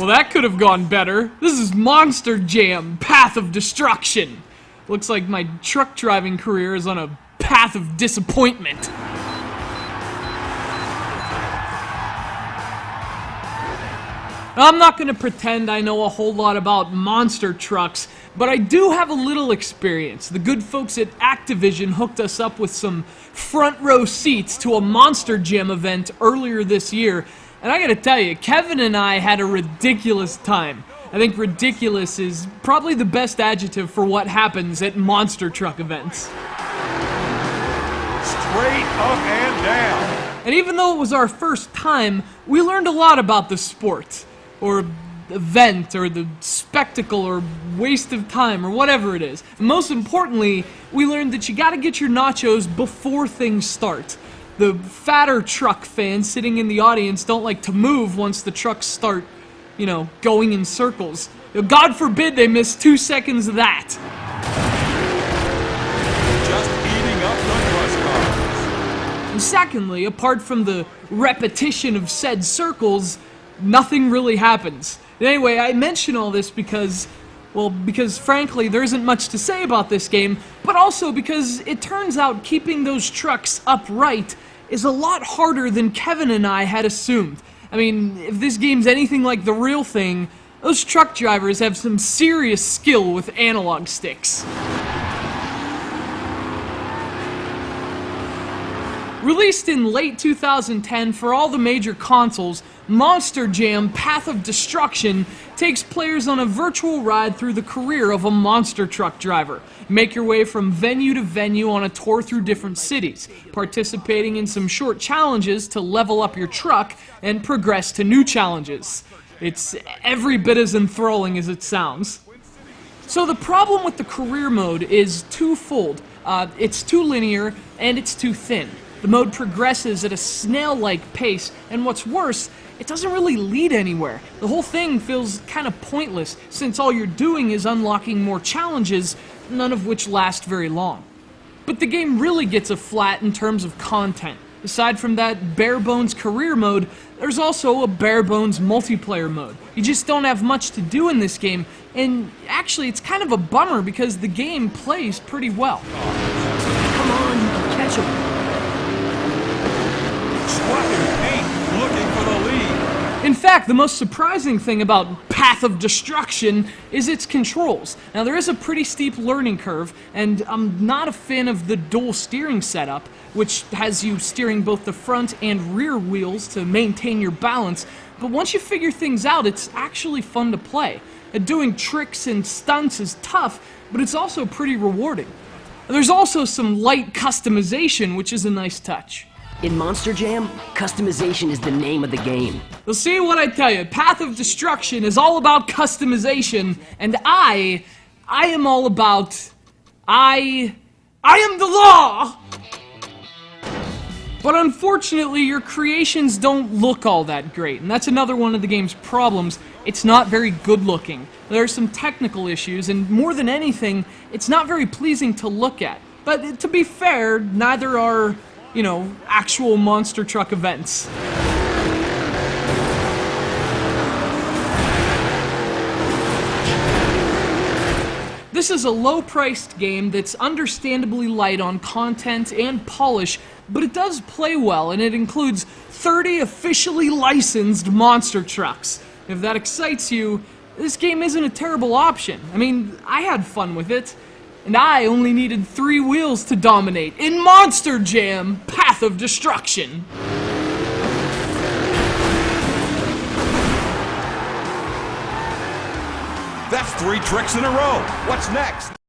Well, that could have gone better. This is Monster Jam, Path of Destruction. Looks like my truck driving career is on a path of disappointment. I'm not going to pretend I know a whole lot about monster trucks, but I do have a little experience. The good folks at Activision hooked us up with some front row seats to a Monster Jam event earlier this year, and I gotta tell you, Kevin and I had a ridiculous time. I think ridiculous is probably the best adjective for what happens at monster truck events. Straight up and down. And even though it was our first time, we learned a lot about the sport, or event, or the spectacle, or waste of time, or whatever it is. And most importantly, we learned that you gotta get your nachos before things start. The fatter truck fans sitting in the audience don't like to move once the trucks start, you know, going in circles. God forbid they miss 2 seconds of that. Just eating up the crust cars. And secondly, apart from the repetition of said circles, nothing really happens. Anyway, I mention all this because, well, because frankly there isn't much to say about this game, but also because it turns out keeping those trucks upright is a lot harder than Kevin and I had assumed. I mean, if this game's anything like the real thing, those truck drivers have some serious skill with analog sticks. Released in late 2010 for all the major consoles, Monster Jam Path of Destruction takes players on a virtual ride through the career of a monster truck driver. Make your way from venue to venue on a tour through different cities, participating in some short challenges to level up your truck and progress to new challenges. It's every bit as enthralling as it sounds. So the problem with the career mode is twofold. It's too linear and it's too thin. The mode progresses at a snail-like pace, and what's worse, it doesn't really lead anywhere. The whole thing feels kind of pointless, since all you're doing is unlocking more challenges, none of which last very long. But the game really gets a flat in terms of content. Aside from that bare-bones career mode, there's also a bare-bones multiplayer mode. You just don't have much to do in this game, and actually it's kind of a bummer because the game plays pretty well. Come on, you can catch him. Squatting paint, looking for the lead. In fact, the most surprising thing about Path of Destruction is its controls. Now, there is a pretty steep learning curve, and I'm not a fan of the dual steering setup, which has you steering both the front and rear wheels to maintain your balance, but once you figure things out, it's actually fun to play. Doing tricks and stunts is tough, but it's also pretty rewarding. There's also some light customization, which is a nice touch. In Monster Jam, customization is the name of the game. Well, see what I tell you, Path of Destruction is all about customization, and I am all about, I am the law! But unfortunately, your creations don't look all that great, and that's another one of the game's problems. It's not very good looking. There are some technical issues, and more than anything, it's not very pleasing to look at. But to be fair, neither are, you know, actual monster truck events. This is a low-priced game that's understandably light on content and polish, but it does play well, and it includes 30 officially licensed monster trucks. If that excites you, this game isn't a terrible option. I mean, I had fun with it. And I only needed 3 wheels to dominate in Monster Jam Path of Destruction. That's 3 tricks in a row. What's next?